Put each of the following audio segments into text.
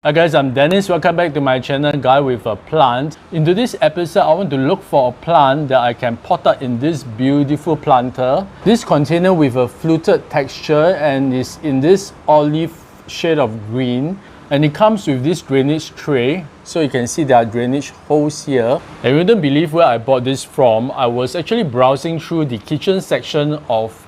Hi guys, I'm Dennis. Welcome back to my channel, Guy with a Plant. In today's episode, I want to look for a plant that I can pot out in this beautiful planter. This container with a fluted texture and is in this olive shade of green. And it comes with this drainage tray. So you can see there are drainage holes here. And you wouldn't believe where I bought this from. I was actually browsing through the kitchen section of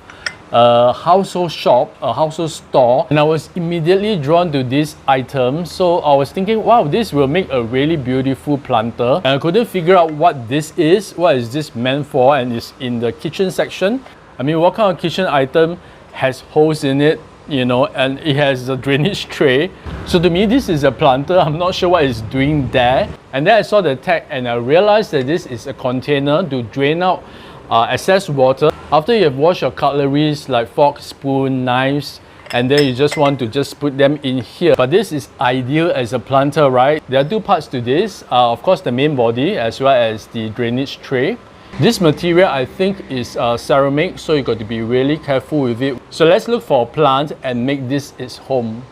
a household shop, a household store, and I was immediately drawn to this item. So I was thinking, wow, this will make a really beautiful planter, and I couldn't figure out what this is, what is this meant for, and it's in the kitchen section. I mean, what kind of kitchen item has holes in it, you know, and it has a drainage tray? So to me, this is a planter. I'm not sure what it's doing there. And then I saw the tag and I realized that this is a container to drain out excess water after you have washed your cutleries like fork, spoon, knives, and then you just want to put them in here. But this is ideal as a planter, right? There are two parts to this. Of course, the main body as well as the drainage tray. This material I think is ceramic, so you got to be really careful with it. So let's look for a plant and make this its home.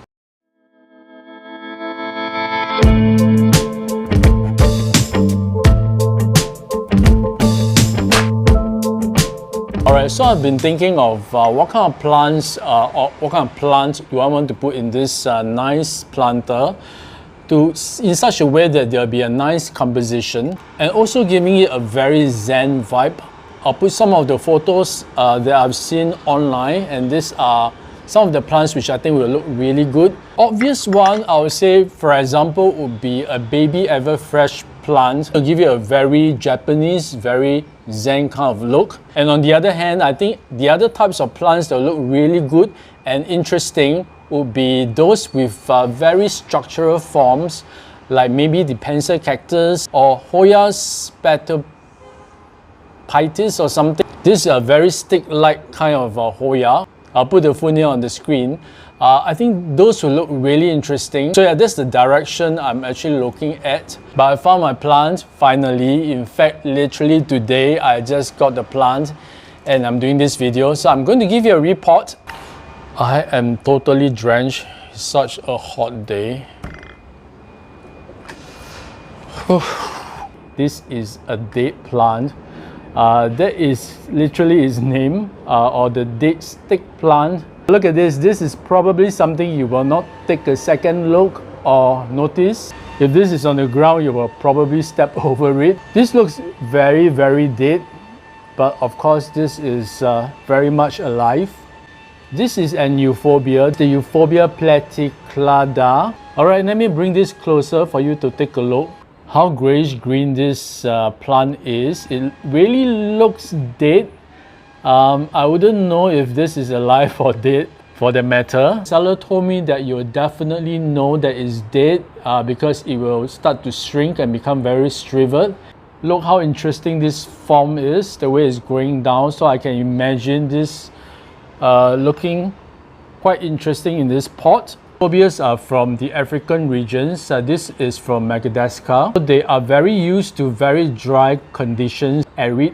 Alright, so I've been thinking of what kind of plants or what kind of plant do I want to put in this nice planter in such a way that there'll be a nice composition and also giving it a very zen vibe. I'll put some of the photos that I've seen online, and these are some of the plants which I think will look really good. Obvious one, I would say, for example, would be a baby ever fresh plant. It'll give you a very Japanese, very zen kind of look. And on the other hand, I think the other types of plants that look really good and interesting would be those with very structural forms, like maybe the pencil cactus or Hoya spatophytes or something. This is a very stick-like kind of Hoya. I'll put the full name on the screen. I think those will look really interesting. So yeah, that's the direction I'm actually looking at. But I found my plant finally. In fact, literally today, I just got the plant and I'm doing this video. So I'm going to give you a report. I am totally drenched. It's such a hot day. This is a date plant. That is literally its name, or the date stick plant. Look at this. This is probably something you will not take a second look or notice. If this is on the ground, you will probably step over it. This looks very, very dead, but of course this is very much alive. This is an euphorbia, the Euphorbia platyclada. Alright, let me bring this closer for you to take a look. How grayish green this plant is. It really looks dead. I wouldn't know if this is alive or dead for the matter. Seller told me that you'll definitely know that it's dead because it will start to shrink and become very shriveled. Look how interesting this form is, the way it's growing down. So I can imagine this looking quite interesting in this pot. Phobias are from the African regions. This is from Madagascar. They are very used to very dry conditions, arid,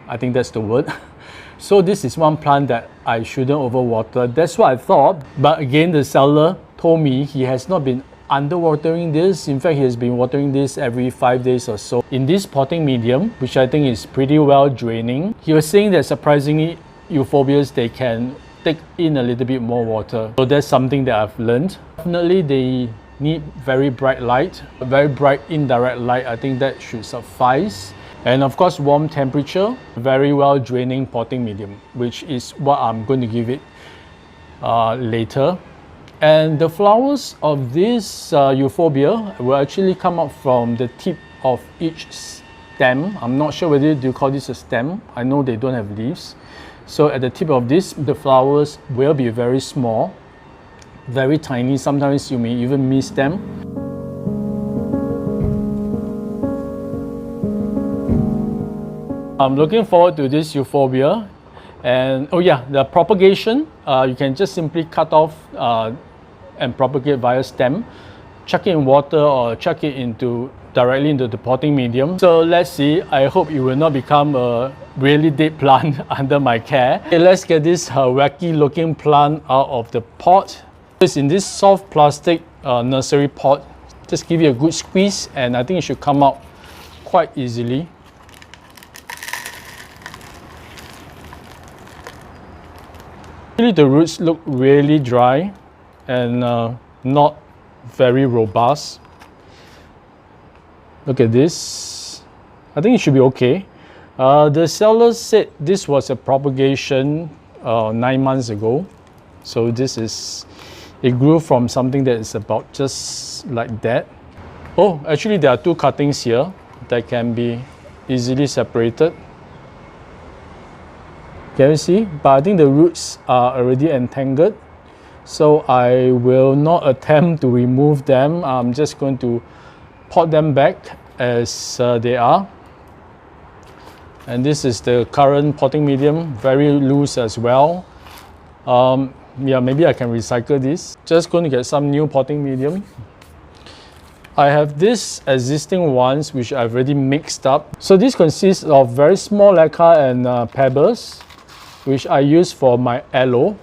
I think that's the word. So this is one plant that I shouldn't overwater. That's what I thought. But again, the seller told me he has not been underwatering this. In fact, he has been watering this every 5 days or so in this potting medium, which I think is pretty well draining. He was saying that surprisingly, euphorbias, they can take in a little bit more water. So that's something that I've learned. Definitely they need very bright light, very bright indirect light. I think that should suffice. And of course, warm temperature, very well draining potting medium, which is what I'm going to give it later. And the flowers of this euphorbia will actually come up from the tip of each stem. I'm not sure whether you call this a stem. I know they don't have leaves. So at the tip of this, the flowers will be very small, very tiny. Sometimes you may even miss them. I'm looking forward to this euphorbia. And oh yeah, the propagation, you can just simply cut off and propagate via stem. Chuck it in water or chuck it directly into the potting medium. So let's see. I hope it will not become a really dead plant under my care. Okay, let's get this wacky looking plant out of the pot. It's in this soft plastic nursery pot. Just give it a good squeeze and I think it should come out quite easily. Actually, the roots look really dry and not very robust. Look at this. I think it should be okay. The seller said this was a propagation 9 months ago. So it grew from something that is about just like that. Oh, actually there are 2 cuttings here that can be easily separated. Can you see? But I think the roots are already entangled. So I will not attempt to remove them. I'm just going to pot them back as they are. And this is the current potting medium, very loose as well. Yeah, maybe I can recycle this. Just going to get some new potting medium. I have this existing ones which I've already mixed up. So this consists of very small lacquer and pebbles, which I use for my aloe.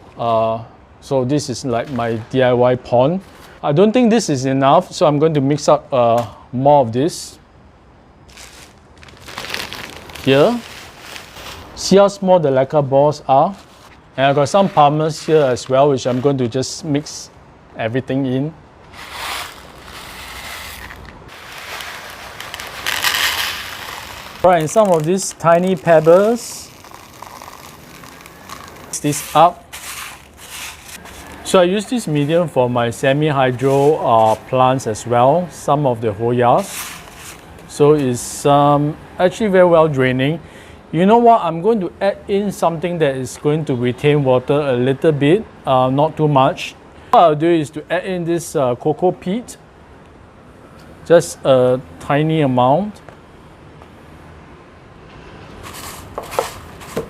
So this is like my DIY pond. I don't think this is enough, so I'm going to mix up more of this. Here, see how small the lacquer balls are? And I've got some palmers here as well, which I'm going to just mix everything in. Alright, and some of these tiny pebbles. Mix this up. So I use this medium for my semi-hydro plants as well, some of the Hoyas. So it's actually very well draining. You know what, I'm going to add in something that is going to retain water a little bit, not too much. What I'll do is to add in this cocoa peat, just a tiny amount.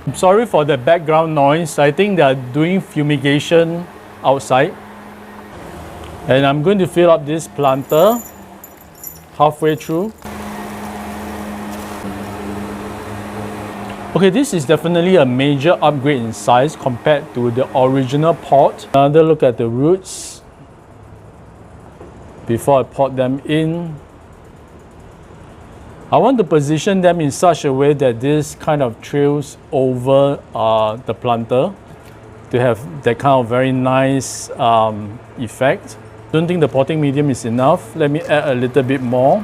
I'm sorry for the background noise. I think they are doing fumigation outside. And I'm going to fill up this planter halfway through. Okay, this is definitely a major upgrade in size compared to the original pot. Another look at the roots before I pot them in. I want to position them in such a way that this kind of trails over the planter to have that kind of very nice effect. Don't think the potting medium is enough. Let me add a little bit more.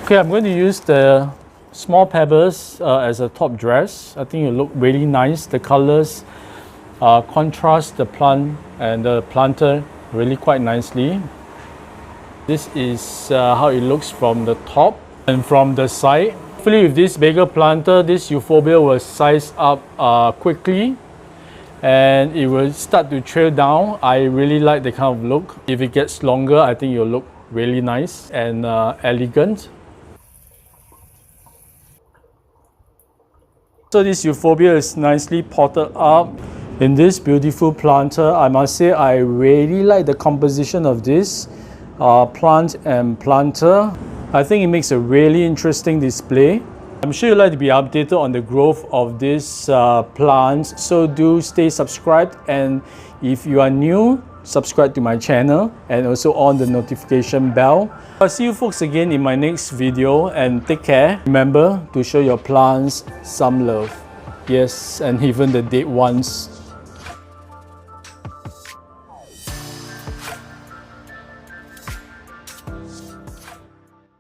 Okay, I'm going to use the small pebbles as a top dress. I think it look really nice. The colors contrast the plant and the planter really quite nicely. This is how it looks from the top and from the side. Hopefully with this bigger planter, this euphorbia will size up quickly and it will start to trail down. I really like the kind of look. If it gets longer, I think it will look really nice and elegant. So this euphorbia is nicely potted up in this beautiful planter. I must say I really like the composition of this plant and planter. I think it makes a really interesting display. I'm sure you'd like to be updated on the growth of this plant, so do stay subscribed, and if you are new, subscribe to my channel and also on the notification bell. I'll see you folks again in my next video, and take care. Remember to show your plants some love. Yes, and even the dead ones.